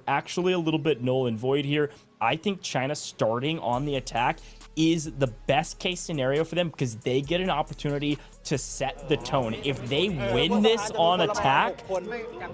actually a little bit null and void here. I think China starting on the attack is the best case scenario for them because they get an opportunity to set the tone. If they win this on attack,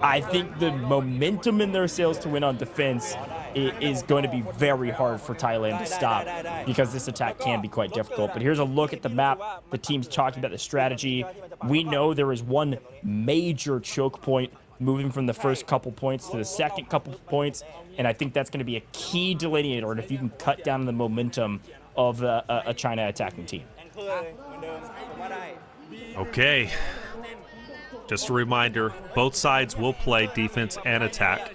I think the momentum in their sails to win on defense is going to be very hard for Thailand to stop because this attack can be quite difficult. But here's a look at the map. The team's talking about the strategy. We know there is one major choke point moving from the first couple points to the second couple points, and I think that's going to be a key delineator. And if you can cut down the momentum of a China attacking team. Okay. Just a reminder, both sides will play defense and attack.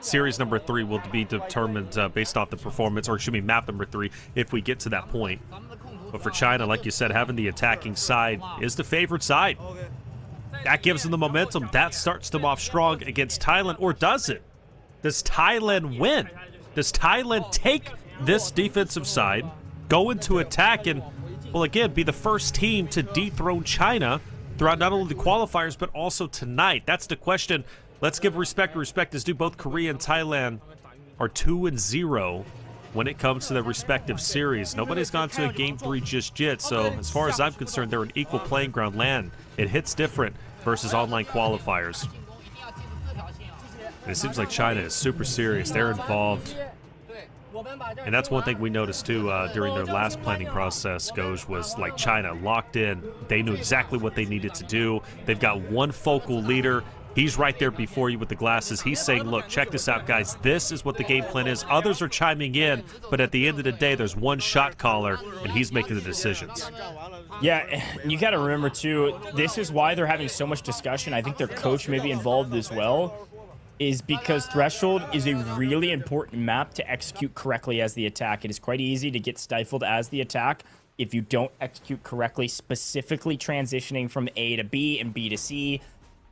Series number 3 will be determined based off the performance, or excuse me, map number 3, if we get to that point. But for China, like you said, having the attacking side is the favored side. That gives them the momentum. That starts them off strong against Thailand, or does it? Does Thailand win? Does Thailand take this defensive side, go into attack, and, well, again, be the first team to dethrone China throughout not only the qualifiers, but also tonight? That's the question. Let's give respect where respect is due. Both Korea and Thailand are 2-0 when it comes to their respective series. Nobody's gone to a Game 3 just yet, so as far as I'm concerned, they're an equal playing ground. Land, it hits different versus online qualifiers. And it seems like China is super serious. They're involved. And that's one thing we noticed too during their last planning process, Goj, was like China locked in. They knew exactly what they needed to do. They've got one focal leader. He's right there before you with the glasses. He's saying, look, check this out, guys. This is what the game plan is. Others are chiming in, but at the end of the day, there's one shot caller, and he's making the decisions. Yeah, you got to remember, too, this is why they're having so much discussion. I think their coach may be involved as well, is because Threshold is a really important map to execute correctly as the attack. It is quite easy to get stifled as the attack if you don't execute correctly, specifically transitioning from A to B and B to C.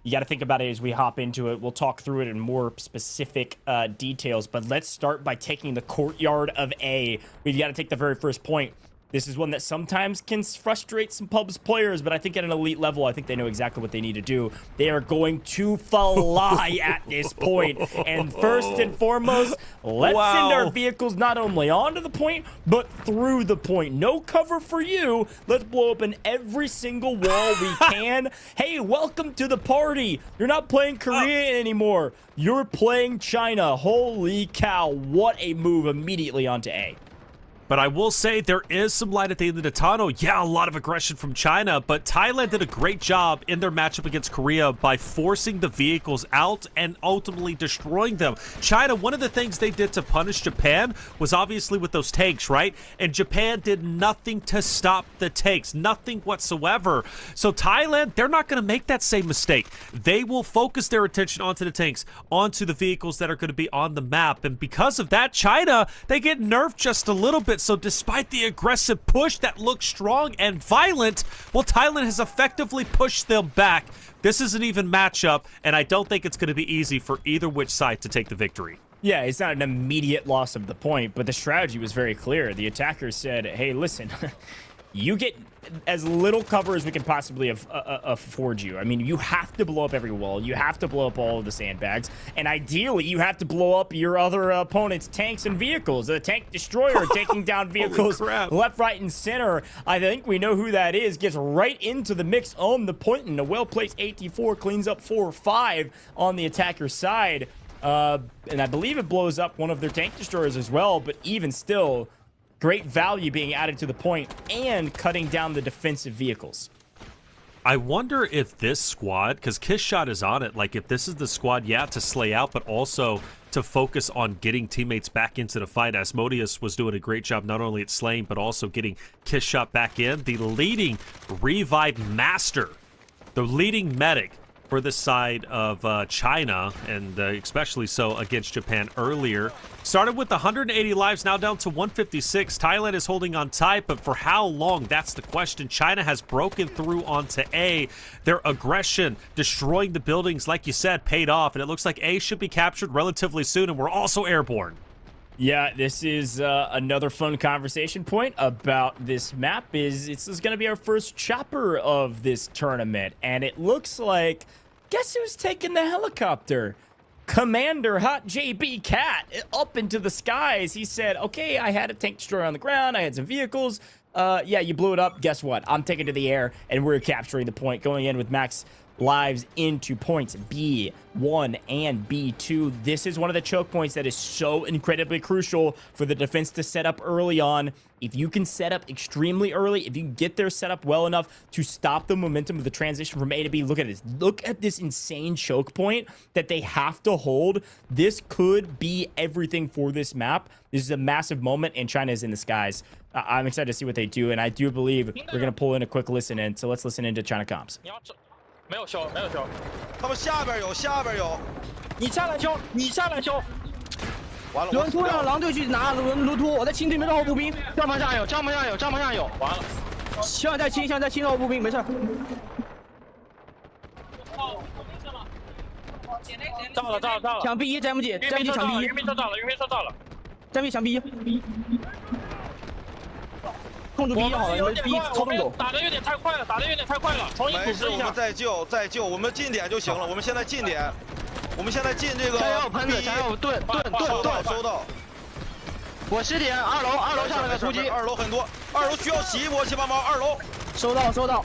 You got to think about it as we hop into it. We'll talk through it in more specific details, but let's start by taking the courtyard of A. We've got to take the very first point. This is one that sometimes can frustrate some pubs players, but I think at an elite level, I think they know exactly what they need to do. They are going to fly at this point. And first and foremost, let's send our vehicles not only onto the point, but through the point. No cover for you. Let's blow up in every single wall we can. Hey, welcome to the party. You're not playing Korea anymore. You're playing China. Holy cow. What a move immediately onto A. But I will say there is some light at the end of the tunnel. Yeah, a lot of aggression from China, but Thailand did a great job in their matchup against Korea by forcing the vehicles out and ultimately destroying them. China, one of the things they did to punish Japan was obviously with those tanks, right? And Japan did nothing to stop the tanks, nothing whatsoever. So Thailand, they're not going to make that same mistake. They will focus their attention onto the tanks, onto the vehicles that are going to be on the map. And because of that, China, they get nerfed just a little bit. So despite the aggressive push that looks strong and violent, well, Thailand has effectively pushed them back. This is an even matchup, and I don't think it's going to be easy for either which side to take the victory. Yeah, it's not an immediate loss of the point, but the strategy was very clear. The attackers said, hey, listen, you get as little cover as we can possibly afford you. I mean, you have to blow up every wall. You have to blow up all of the sandbags. And ideally, you have to blow up your other opponent's tanks and vehicles. The tank destroyer taking down vehicles left, right, and center. I think we know who that is. Gets right into the mix on the point, and a well-placed AT4 cleans up 4 or 5 on the attacker's side. And I believe it blows up one of their tank destroyers as well, but even still, great value being added to the point and cutting down the defensive vehicles. I wonder if this squad, because Kiss Shot is on it, like if this is the squad, yeah, to slay out, but also to focus on getting teammates back into the fight. Asmodeus was doing a great job not only at slaying, but also getting Kiss Shot back in. The leading revive master, the leading medic for the side of China, and especially so against Japan earlier. Started with 180 lives, now down to 156. Thailand is holding on tight, but for how long? That's the question. China has broken through onto A. Their aggression, destroying the buildings, like you said, paid off, and it looks like A should be captured relatively soon, and we're also airborne. Yeah, this is another fun conversation point about this map. This is going to be our first chopper of this tournament, and it looks like, guess who's taking the helicopter? Commander Hot JB Cat up into the skies. He said, okay, I had a tank destroyer on the ground. I had some vehicles. Yeah, you blew it up. Guess what? I'm taking to the air, and we're capturing the point, going in with max lives into points B1 and B2. This is one of the choke points that is so incredibly crucial for the defense to set up early on. If you can set up extremely early, if you can get there set up well enough to stop the momentum of the transition from A to B, look at this. Look at this insane choke point that they have to hold. This could be everything for this map. This is a massive moment, and China is in the skies. I'm excited to see what they do, and I do believe we're going to pull in a quick listen in. So let's listen into China comms. 没有修，没有修。他们下边有，下边有。你下来修，你下来修。完了，轮突让狼队去拿轮突，我在清对面的后步兵。帐篷上有，帐篷上有，帐篷上有。完了。现在在清，现在在清的后步兵，没事。到了，到了，到了。墙壁一，詹姆姐，詹姆姐墙壁一。援兵收到了，援兵收到了。詹姆墙壁一。控制 B 好了，你们 B 操纵走。打的有点太快了，打的有点太快了。重新组织一下。我们再救，再救，我们近点就行了。我们现在近点，我们现在进这个。加油，喷子，加油，盾，收到。我10点，二楼上了个突击，二楼很多，二楼需要洗一波，788，二楼。收到。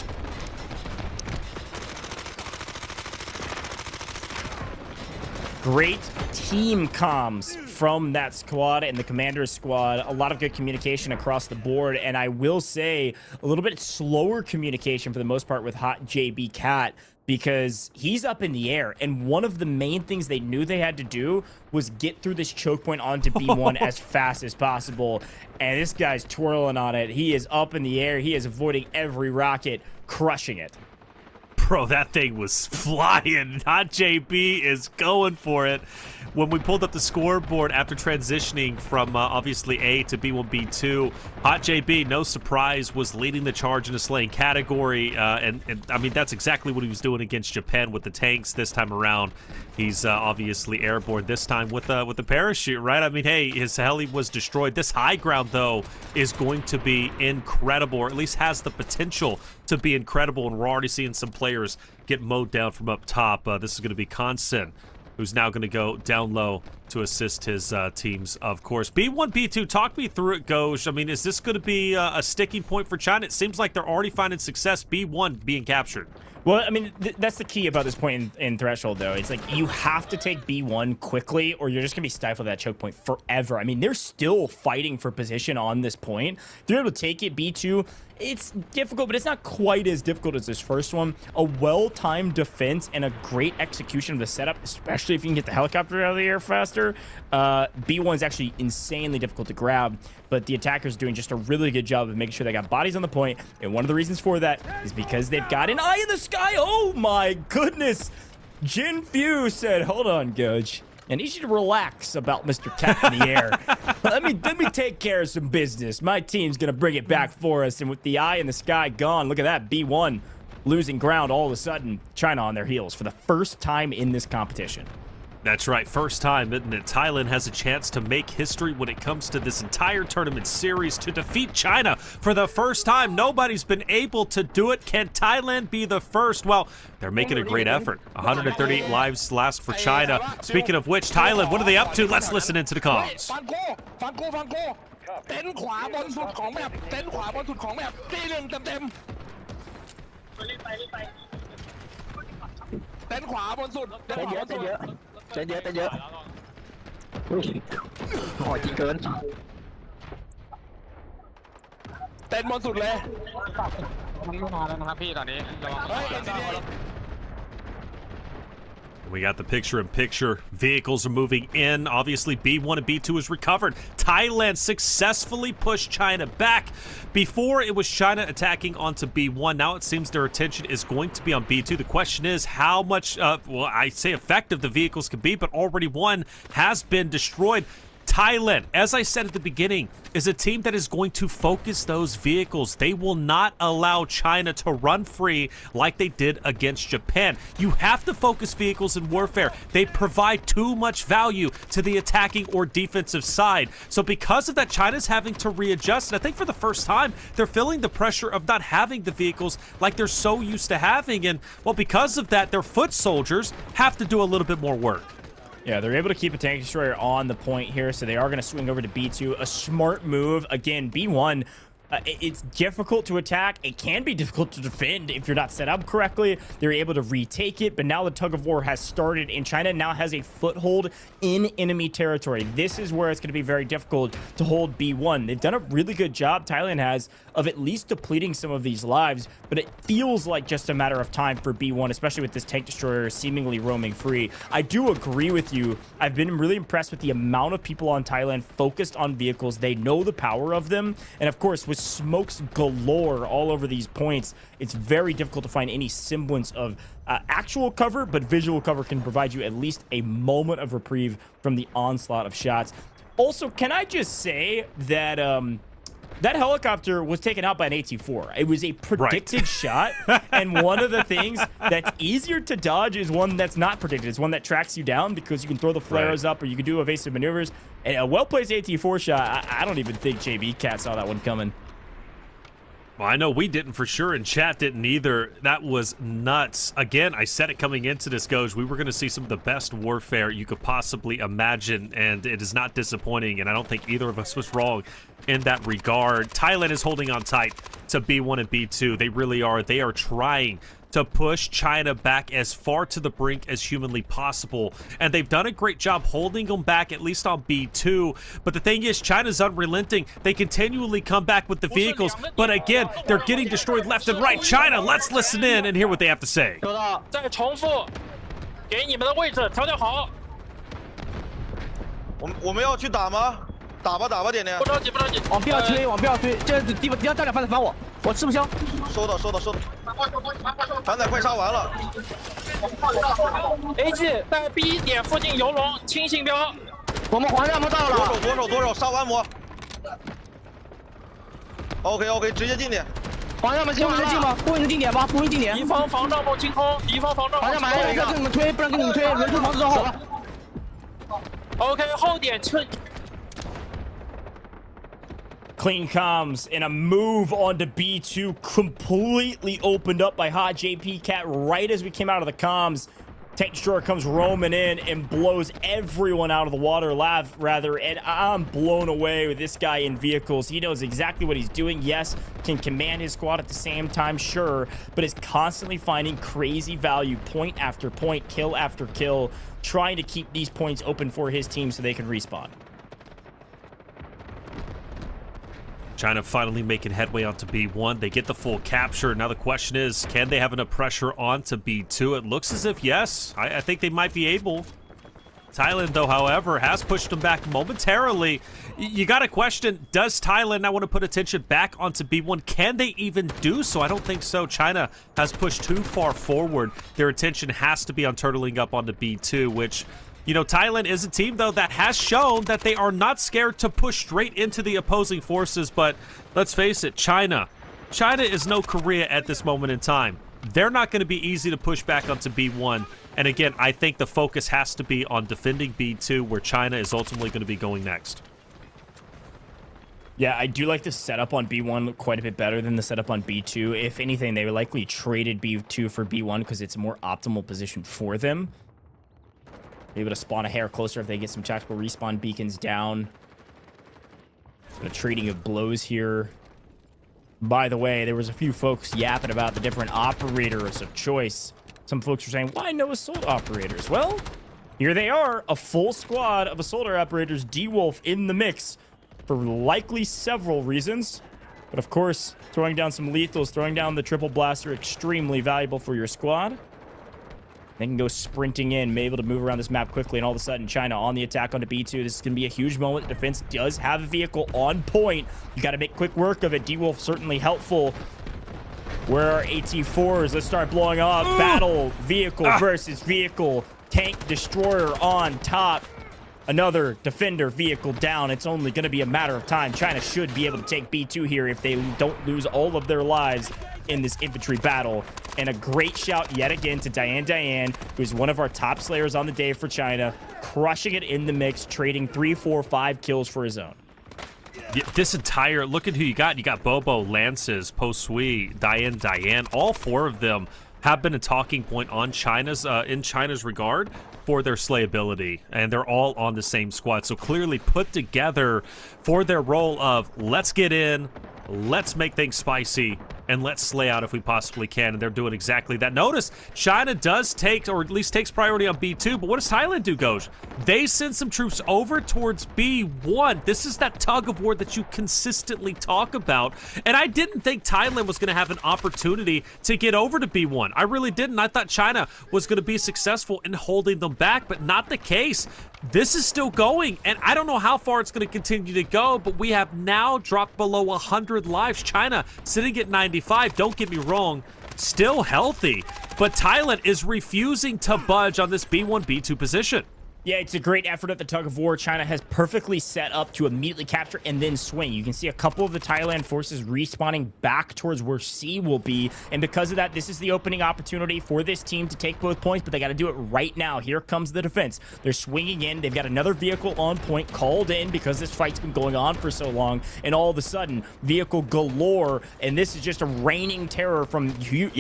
Great team comms from that squad and the commander's squad. A lot of good communication across the board, and I will say a little bit slower communication for the most part with Hot JB Cat, because he's up in the air, and one of the main things they knew they had to do was get through this choke point onto B1 as fast as possible, and this guy's twirling on it. He is up in the air. He is avoiding every rocket, crushing it. Bro, that thing was flying. Hot JB is going for it. When we pulled up the scoreboard after transitioning from obviously A to B1, B2, Hot JB, no surprise, was leading the charge in the slaying category. And I mean, that's exactly what he was doing against Japan with the tanks this time around. He's obviously airborne this time with the parachute, right? I mean, hey, his heli was destroyed. This high ground, though, is going to be incredible, or at least has the potential to be incredible, and we're already seeing some players get mowed down from up top. This is going to be Constant, who's now going to go down low to assist his teams, of course. B1, B2, talk me through it, Goj. I mean, is this going to be a sticking point for China? It seems like they're already finding success, B1 being captured. Well, I mean, that's the key about this point in Threshold, though. It's like you have to take B1 quickly, or you're just going to be stifled at that choke point forever. I mean, they're still fighting for position on this point. They're able to take it, B2. It's difficult, but it's not quite as difficult as this first one. A well-timed defense and a great execution of the setup, especially if you can get the helicopter out of the air faster. B1 is actually insanely difficult to grab, but the attackers doing just a really good job of making sure they got bodies on the point. And one of the reasons for that is because they've got an eye in the sky. Oh my goodness. Jin Fu said, hold on, Goj. I need you to relax about Mr. Cat in the air. Let me take care of some business. My team's gonna bring it back for us. And with the eye in the sky gone, look at that, B1 losing ground all of a sudden. China on their heels for the first time in this competition. That's right, first time, isn't it? Thailand has a chance to make history when it comes to this entire tournament series, to defeat China for the first time. Nobody's been able to do it. Can Thailand be the first? Well, they're making a great effort. 138 lives last for China. Speaking of which, Thailand, what are they up to? Let's listen into the comms. ใจเยอะหอยจริงเกินเต้นบนสุดเลยมันไม่มาแล้วนะครับพี่ตอนนี้ We got the picture-in-picture. Vehicles are moving in. Obviously, B1 and B2 is recovered. Thailand successfully pushed China back. Before, it was China attacking onto B1. Now it seems their attention is going to be on B2. The question is how much, well, I say effective the vehicles can be, but already one has been destroyed. Thailand, as I said at the beginning, is a team that is going to focus those vehicles. They will not allow China to run free like they did against Japan. You have to focus vehicles in warfare. They provide too much value to the attacking or defensive side. So because of that, China's having to readjust. And I think for the first time, they're feeling the pressure of not having the vehicles like they're so used to having. And, well, because of that, their foot soldiers have to do a little bit more work. Yeah, they're able to keep a tank destroyer on the point here, so they are going to swing over to B2. A smart move. Again, B1, it's difficult to attack. It can be difficult to defend if you're not set up correctly. They're able to retake it, but now the tug-of-war has started, and China now has a foothold in enemy territory. This is where it's going to be very difficult to hold B1. They've done a really good job, Thailand has, of at least depleting some of these lives, but it feels like just a matter of time for B1, especially with this tank destroyer seemingly roaming free. I do agree with you. I've been really impressed with the amount of people on Thailand focused on vehicles. They know the power of them, and of course, with smokes galore all over these points, it's very difficult to find any semblance of actual cover, but visual cover can provide you at least a moment of reprieve from the onslaught of shots. Also, can I just say that that helicopter was taken out by an AT-4. It was a predicted shot, and one of the things that's easier to dodge is one that's not predicted. It's one that tracks you down because you can throw the flares up or you can do evasive maneuvers. And a well-placed AT-4 shot, I don't even think JB Cat saw that one coming. Well, I know we didn't for sure, and chat didn't either. That was nuts. Again, I said it coming into this, Goj. We were going to see some of the best warfare you could possibly imagine, and it is not disappointing, and I don't think either of us was wrong in that regard. Thailand is holding on tight to B1 and B2. They really are. They are trying to push China back as far to the brink as humanly possible, and they've done a great job holding them back, at least on B2. But the thing is, China's unrelenting. They continually come back with the vehicles, but again, they're getting destroyed left and right. China, let's listen in and hear what they have to say. 再重复，给你们的位置调整好。我们要去打吗？打吧，点点。不着急，不着急。往边上推，往边上推。这敌方战略反反我，我吃不消。收到。反仔快杀完了。AG 在 B 点附近游龙，清信标。我们环战门到了。左手，杀完魔。OK， 直接进点。环战门进吗？不能进点吗？不能进点。敌方防帐幕清空，敌方防帐幕清空。环战门还有一个，跟你们推，不然跟你们推，人出房子之后。OK， 后点撤。 Clean comms and a move onto B2 completely opened up by Hot JP Cat right as we came out of the comms. Tank destroyer comes roaming in and blows everyone out of the water, rather, and I'm blown away with this guy in vehicles. He knows exactly what he's doing. Yes, can command his squad at the same time, sure, but is constantly finding crazy value point after point, kill after kill, trying to keep these points open for his team so they can respawn. China finally making headway onto B1. They get the full capture. Now the question is, can they have enough pressure onto B2? It looks as if yes. I think they might be able. Thailand, though, however, has pushed them back momentarily. You got to question, does Thailand now want to put attention back onto B1? Can they even do so? I don't think so. China has pushed too far forward. Their attention has to be on turtling up onto B2, which... You know, Thailand is a team, though, that has shown that they are not scared to push straight into the opposing forces. But let's face it, China is no Korea at this moment in time. They're not going to be easy to push back onto B1. And again, I think the focus has to be on defending B2, where China is ultimately going to be going next. Yeah, I do like the setup on B1 quite a bit better than the setup on B2. If anything, they likely traded B2 for B1 because it's a more optimal position for them. Able to spawn a hair closer if they get some tactical respawn beacons down. A trading of blows here. By the way, there was a few folks yapping about the different operators of choice. Some folks were saying, why no assault operators? Well, here they are, a full squad of assault operators, D-Wolf in the mix for likely several reasons. But of course, throwing down some lethals, throwing down the triple blaster, extremely valuable for your squad. They can go sprinting in, be able to move around this map quickly, and all of a sudden, China on the attack onto B2. This is going to be a huge moment. Defense does have a vehicle on point. You got to make quick work of it. D-Wolf certainly helpful. Where are AT-4s? Let's start blowing up. Battle, vehicle versus vehicle. Tank destroyer on top. Another defender vehicle down. It's only going to be a matter of time. China should be able to take B2 here if they don't lose all of their lives in this infantry battle. And a great shout yet again to Diane, who's one of our top slayers on the day for China, crushing it in the mix, trading 3, 4, 5 kills for his own. Yeah, this entire, look at who you got. You got Bobo, Lances, Po Sui, Diane, all 4 of them have been a talking point on China's in China's regard for their slayability, and they're all on the same squad. So clearly put together for their role of let's get in, let's make things spicy, and let's slay out if we possibly can, and they're doing exactly that. Notice, China does take, or at least takes priority on B2, but what does Thailand do, Goj? They send some troops over towards B1. This is that tug-of-war that you consistently talk about, and I didn't think Thailand was going to have an opportunity to get over to B1. I really didn't. I thought China was going to be successful in holding them back, but not the case. This is still going, and I don't know how far it's going to continue to go, but we have now dropped below 100 lives. China sitting at 95, don't get me wrong, still healthy, but Thailand is refusing to budge on this B1, B2 position. Yeah, it's a great effort at the tug-of-war. China has perfectly set up to immediately capture and then swing. You can see a couple of the Thailand forces respawning back towards where C will be, and because of that, this is the opening opportunity for this team to take both points, but they got to do it right now. Here comes the defense. They're swinging in. They've got another vehicle on point called in because this fight's been going on for so long, and all of a sudden, vehicle galore, and this is just a raining terror from, you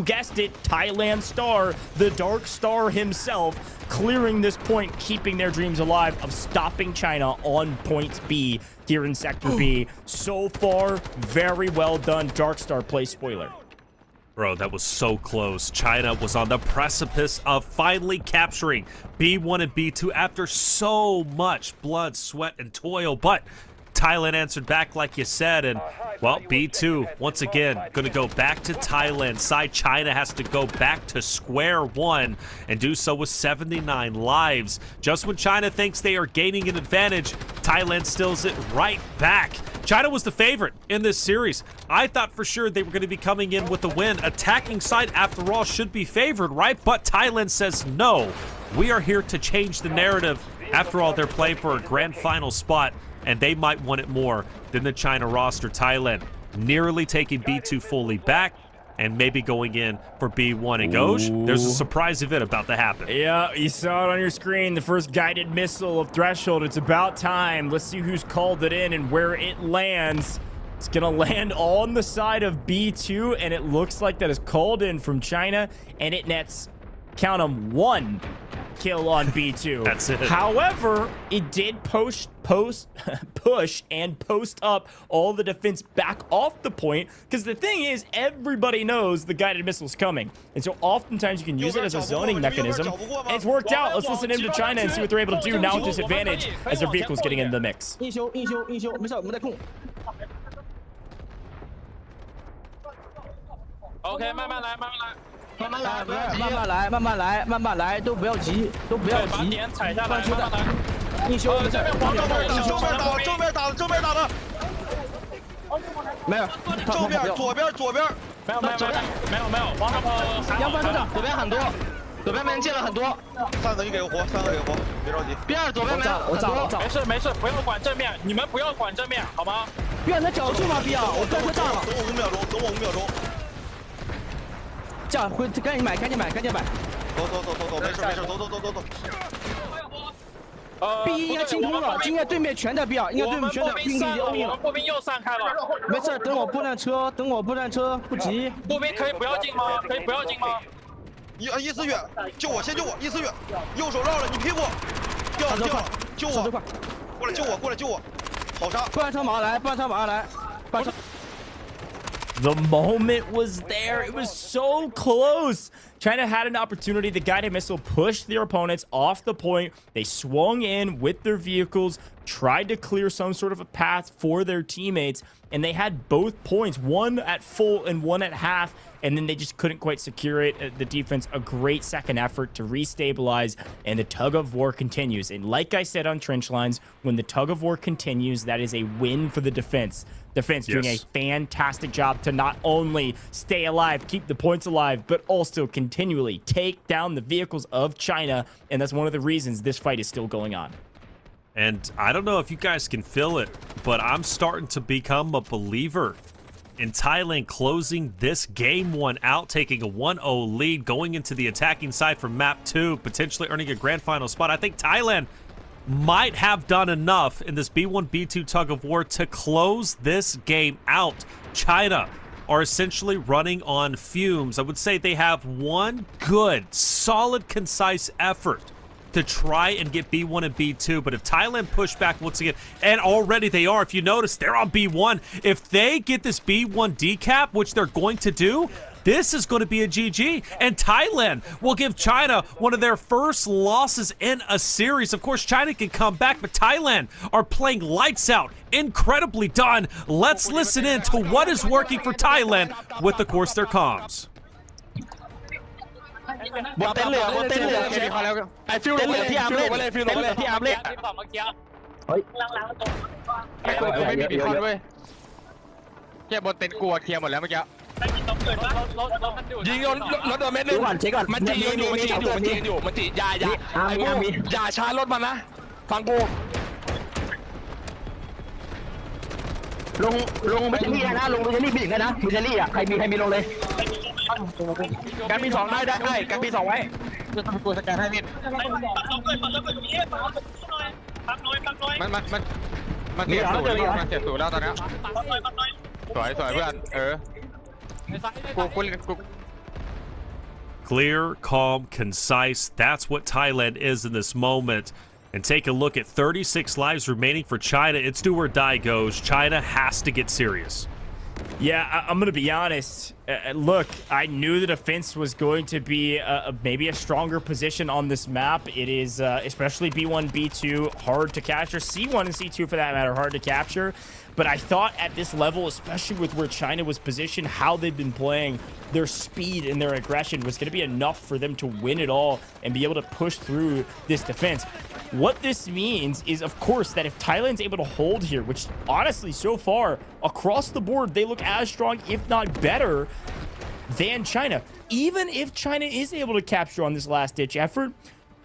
guessed it, Thailand Star, the Dark Star himself, clearing this point, keeping their dreams alive of stopping China on points B here in Sector B. So far, very well done. Darkstar play spoiler. Bro, that was so close. China was on the precipice of finally capturing B1 and B2 after so much blood, sweat, and toil, but Thailand answered back like you said, and well, B2 once again gonna go back to Thailand side. China has to go back to square one and do so with 79 lives. Just when China thinks they are gaining an advantage, Thailand steals it right back. China was the favorite in this series. I thought for sure they were going to be coming in with a win. Attacking side, after all, should be favored, right? But Thailand says no. We are here to change the narrative. After all, they're playing for a grand final spot, and they might want it more than the China roster. Thailand nearly taking B2 fully back and maybe going in for B1. And Goj, there's a surprise event about to happen. Yeah, you saw it on your screen. The first guided missile of Threshold. It's about time. Let's see who's called it in and where it lands. It's going to land on the side of B2, and it looks like that is called in from China, and it nets, count them, 1 kill on B2. That's it. However, it did push and post up all the defense back off the point, because the thing is, everybody knows the guided missile's coming, and so oftentimes you can use it as a zoning mechanism, and it's worked out. Let's listen in to China and see what they're able to do now with this advantage as their vehicle's getting in the mix. OK， 慢慢来，慢慢来。慢慢来，慢慢来，慢慢来，慢慢来，都不要急，都不要急。把点踩下来，慢慢来。英雄，这边黄正面，正面打了，正面打了，正面打了。没有，正面，左边，左边。没有，黄正炮。阳光车长，左边很多，左边门进了很多。3个你给个活，3个给个活，别着急。边左边门，我炸，没事没事，不要管正面，你们不要管正面，好吗？边能找住吗？边，我刚才炸了。等我5秒钟，等我5秒钟。这样会赶紧买，赶紧买，赶紧买。走，没事，走。B 应该清空了，今天对面全在 B 2，应该对面全在 B 2。我们步兵又散开了。没事，等我布辆车，不急。步兵可以不要进吗？可以不要进吗？一次月，救我，先救我，一次月，右手绕了，你屁股掉了，救我，过来救我，好杀！步车马上来，步车。The moment was there. It was so close. China had an opportunity. The guided missile pushed their opponents off the point. They swung in with their vehicles, tried to clear some sort of a path for their teammates, and they had both points, one at full and one at half, and then they just couldn't quite secure it. The defense, a great second effort to restabilize, and the tug-of-war continues. And like I said on Trench Lines, when the tug-of-war continues, that is a win for the defense. Doing a fantastic job to not only stay alive, keep the points alive, but also continually take down the vehicles of China, and that's one of the reasons this fight is still going on. And I don't know if you guys can feel it, but I'm starting to become a believer in Thailand closing this game one out, taking a 1-0 lead, going into the attacking side from map 2, potentially earning a grand final spot. I think Thailand might have done enough in this B1, B2 tug of war to close this game out. China are essentially running on fumes. I would say they have one good, solid, concise effort to try and get B1 and B2, but if Thailand push back once again, and already they are, if you notice, they're on B1. If they get this B1 decap, which they're going to do, this is going to be a GG, and Thailand will give China one of their first losses in a series. Of course, China can come back, but Thailand are playing lights out. Incredibly done. Let's listen in to what is working for Thailand with, of course, their comms. บนเต็นท์เหลืองบนเต็นท์เหลืองเช็คไอ้ฟิวลงเลยที่อาร์มเล่นเต็นท์เหลืองที่อาร์มเล่นเฮ้ยไม่มีบีคอนด้วยแค่บนเต็นท์กลัวเคลียร์หมดแล้วเมื่อกี้ยิงรถโดนเม็ดนึงมันจีอยู่อย่าช้ารถมันนะฟังกูลงมิชลี่นะลงมิชลี่บีบกันนะมิชลี่อ่ะใครมีลงเลยการมี2ได้การมี2ไว้กูสแกนให้นิดมันเสียสูตรแล้วตอนนี้สวยเพื่อนกู Clear, calm, concise. That's what Thailand is in this moment. And take a look at 36 lives remaining for China. It's do or die goes. China has to get serious. Yeah, I'm going to be honest. Look, I knew the defense was going to be maybe a stronger position on this map. It is, especially B1, B2, hard to capture. C1 and C2, for that matter, hard to capture. But I thought at this level, especially with where China was positioned, how they've been playing, their speed and their aggression was going to be enough for them to win it all and be able to push through this defense. What this means is, of course, that if Thailand's able to hold here, which honestly, so far, across the board, they look as strong, if not better, than China. Even if China is able to capture on this last-ditch effort,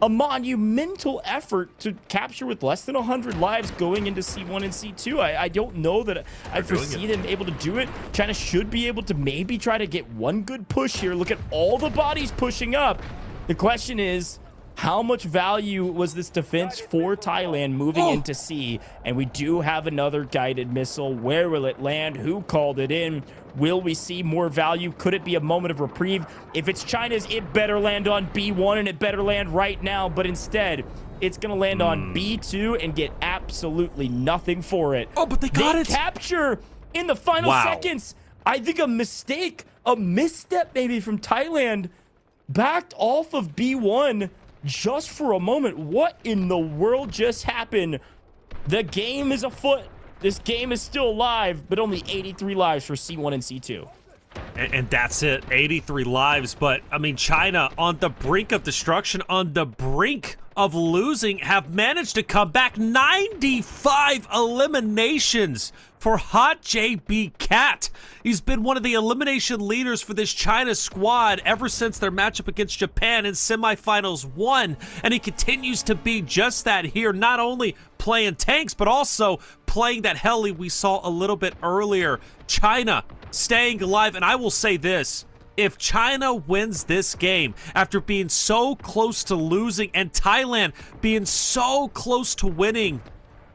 a monumental effort to capture with less than 100 lives going into C1 and C2. I don't know that I foresee them able to do it. China should be able to maybe try to get one good push here. Look at all the bodies pushing up. The question is, how much value was this defense for Thailand moving into C? And we do have another guided missile. Where will it land? Who called it in? Will we see more value? Could it be a moment of reprieve? If it's China's, it better land on B1 and it better land right now. But instead, it's going to land on B2 and get absolutely nothing for it. Oh, but they got it. Capture in the final seconds. I think a mistake, a misstep maybe from Thailand, backed off of B1 just for a moment. What in the world just happened? The game is afoot. This game is still alive, but only 83 lives for C1 and C2. And that's it, 83 lives. But, I mean, China on the brink of destruction, on the brink of losing, have managed to come back. 95 eliminations for Hot JB Cat. He's been one of the elimination leaders for this China squad ever since their matchup against Japan in semifinals 1. And he continues to be just that here, not only playing tanks, but also playing that heli we saw a little bit earlier. China staying alive, and I will say this. If China wins this game after being so close to losing and Thailand being so close to winning,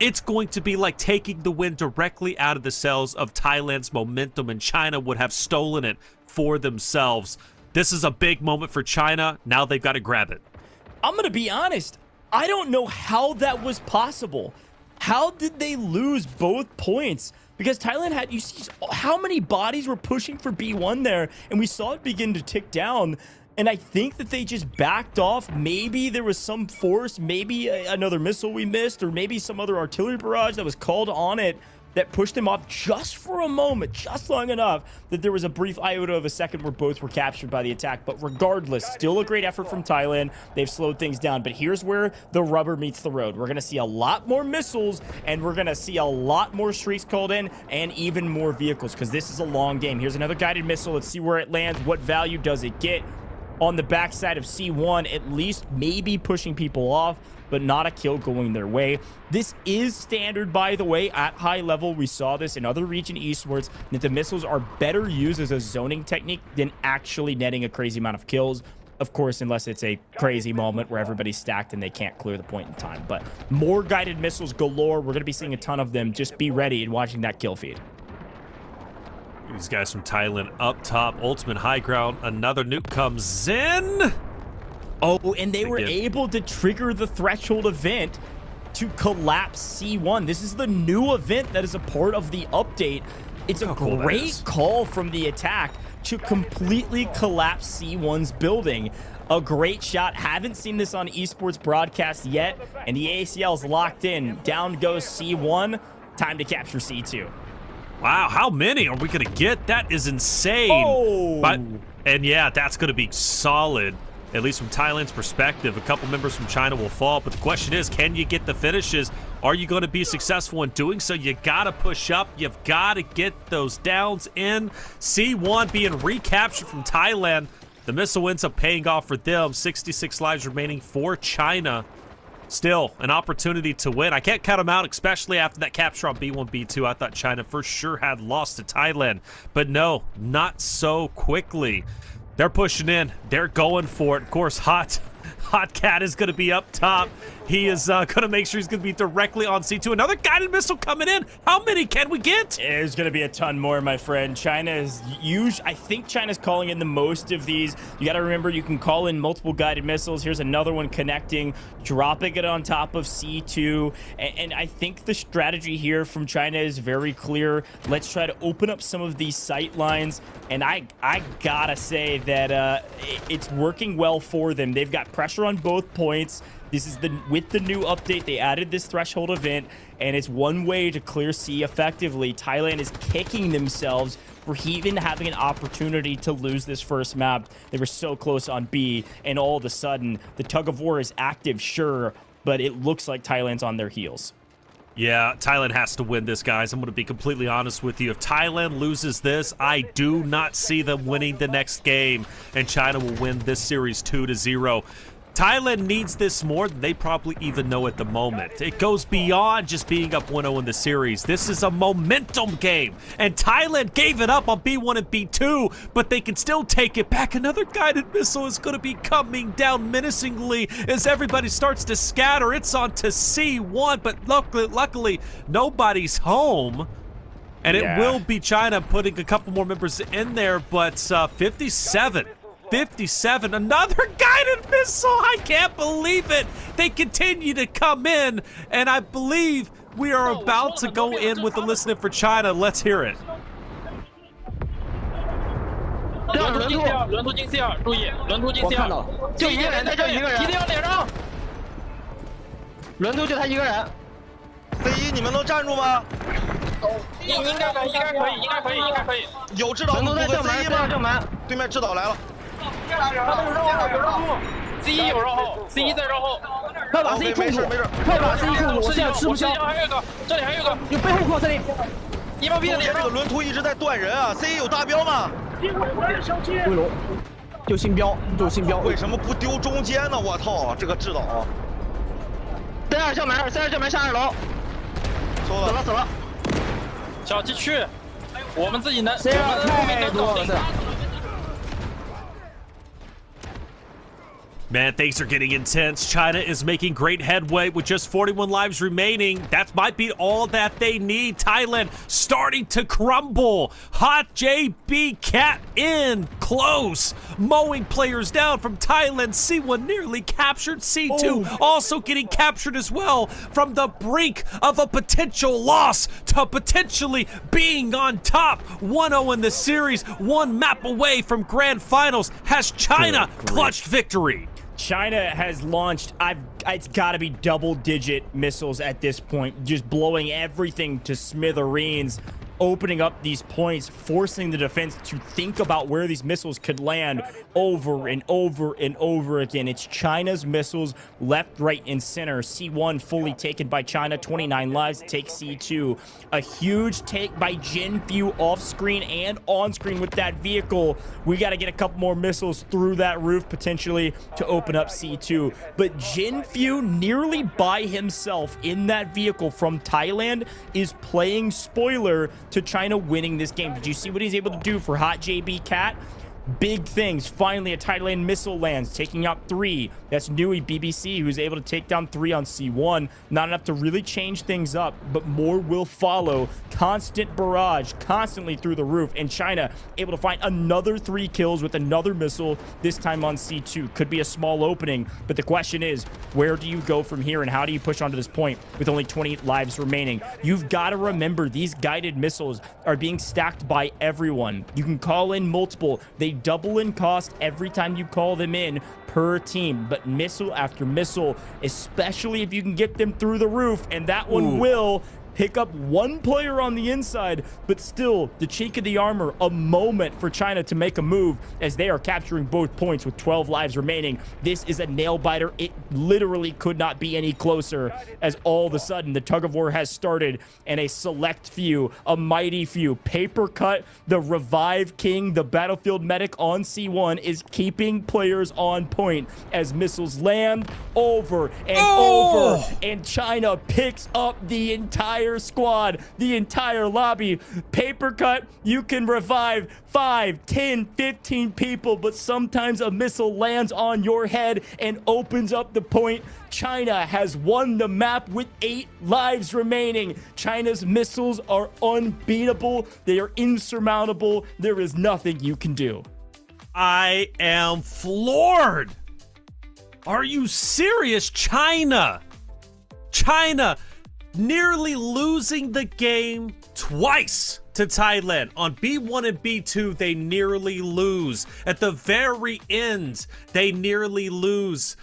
it's going to be like taking the win directly out of the cells of Thailand's momentum, and China would have stolen it for themselves. This is a big moment for China. Now they've got to grab it. I'm going to be honest. I don't know how that was possible. How did they lose both points? Because Thailand had, you see how many bodies were pushing for B1 there, and we saw it begin to tick down. And I think that they just backed off. Maybe there was some force, maybe another missile we missed, or maybe some other artillery barrage that was called on it that pushed them off just for a moment, just long enough that there was a brief iota of a second where both were captured by the attack. But regardless, still a great effort from Thailand. They've slowed things down. But here's where the rubber meets the road. We're going to see a lot more missiles, and we're going to see a lot more streaks called in, and even more vehicles, because this is a long game. Here's another guided missile. Let's see where it lands. What value does it get? On the backside of C1, at least maybe pushing people off, but not a kill going their way. This is standard, by the way, at high level. We saw this in other region esports, that the missiles are better used as a zoning technique than actually netting a crazy amount of kills. Of course, unless it's a crazy moment where everybody's stacked and they can't clear the point in time. But more guided missiles galore. We're going to be seeing a ton of them. Just be ready and watching that kill feed. These guys from Thailand up top, ultimate high ground. Another nuke comes in. Oh, and they were able to trigger the Threshold event to collapse C1. This is the new event that is a part of the update. It's a great call from the attack to completely collapse C1's building. A great shot. Haven't seen this on Esports broadcast yet, and the ACL's locked in. Down goes C1. Time to capture C2. Wow, how many are we going to get? That is insane. Oh! And yeah, that's going to be solid, at least from Thailand's perspective. A couple members from China will fall, but the question is, can you get the finishes? Are you going to be successful in doing so? You got to push up. You've got to get those downs in. C1 being recaptured from Thailand. The missile ends up paying off for them. 66 lives remaining for China. Still, an opportunity to win. I can't count them out, especially after that capture on B1, B2. I thought China for sure had lost to Thailand. But no, not so quickly. They're pushing in. They're going for it. Of course, Hot Cat is going to be up top. He is going to make sure he's going to be directly on C2. Another guided missile coming in. How many can we get? There's going to be a ton more, my friend. China is I think China's calling in the most of these. You got to remember, you can call in multiple guided missiles. Here's another one connecting, dropping it on top of C2. And I think the strategy here from China is very clear. Let's try to open up some of these sight lines. And I gotta say that it's working well for them. They've got pressure on both points. This is with the new update, they added this Threshold event, and it's one way to clear C effectively. Thailand is kicking themselves for even having an opportunity to lose this first map. They were so close on B, and all of a sudden, the tug-of-war is active, sure, but it looks like Thailand's on their heels. Yeah, Thailand has to win this, guys. I'm going to be completely honest with you. If Thailand loses this, I do not see them winning the next game, and China will win this series 2-0. Thailand needs this more than they probably even know at the moment. It goes beyond just being up 1-0 in the series. This is a momentum game, and Thailand gave it up on B1 and B2, but they can still take it back. Another guided missile is going to be coming down menacingly as everybody starts to scatter. It's on to C1, but luckily nobody's home. And it will be China putting a couple more members in there, but 57, another guided missile. I can't believe it. They continue to come in, and I believe we are about to go in with the listening for China. Let's hear it. 轮突进 C2， 轮突进 C2， 注意，轮突进 C2， 就一个人，他就一个人，一定要脸上。轮突就他一个人。C1， 你们能站住吗？应该可以，应该可以。有指导部分 C1 吗？对面指导来了。 有绕后 ，C1 有绕后 ，C1 在绕后，快把 C1 控住，快把 C1 控住，我现在吃不消。还有一个，这里还有一个，有背后控这里。一毛币的脸上。这个轮突一直在断人啊 ！C1 有大标吗？归龙，就新标，就新标。为什么不丢中间呢？我操，这个指导。32校门下2楼。走了。小鸡去，我们自己能。谁啊？太多了。 Man, things are getting intense. China is making great headway with just 41 lives remaining. That might be all that they need. Thailand starting to crumble. Hot JB Cat in close. Mowing players down from Thailand. C1 nearly captured. C2 also getting captured as well, from the brink of a potential loss to potentially being on top. 1-0 in the series. One map away from grand finals. Has China clutched victory? China has launched, it's got to be double-digit missiles at this point, just blowing everything to smithereens, opening up these points, forcing the defense to think about where these missiles could land over and over and over again. It's China's missiles left, right, and center. C1 fully taken by China, 29 lives to take C2. A huge take by Jinfu off-screen and on-screen with that vehicle. We got to get a couple more missiles through that roof potentially to open up C2. But Jinfu, nearly by himself in that vehicle from Thailand, is playing spoiler to China winning this game. Did you see what he's able to do for Hot JB Cat? Big things. Finally, a Thailand missile lands, taking out 3. That's Nui BBC, who's able to take down 3 on C1. Not enough to really change things up, but more will follow. Constant barrage, constantly through the roof. And China able to find another 3 kills with another missile, this time on C2. Could be a small opening, but the question is, where do you go from here, and how do you push onto this point with only 28 lives remaining? You've got to remember, these guided missiles are being stacked by everyone. You can call in multiple. They double in cost every time you call them in per team, but missile after missile, especially if you can get them through the roof, and that one will pick up 1 player on the inside, but still the cheek of the armor. A moment for China to make a move as they are capturing both points with 12 lives remaining. This is a nail biter. It literally could not be any closer, as all of a sudden the tug of war has started, and a select few, a mighty few, Paper Cut, the Revive King, the Battlefield Medic on C1 is keeping players on point as missiles land over and over, and China picks up the entire squad, the entire lobby. Paper Cut, you can revive 5, 10, 15 people, but sometimes a missile lands on your head and opens up the point. China has won the map with 8 lives remaining. China's missiles are unbeatable. They are insurmountable. There is nothing you can do. I am floored. Are you serious? China nearly losing the game twice to Thailand. On B1 and B2, they nearly lose. At the very end, they nearly lose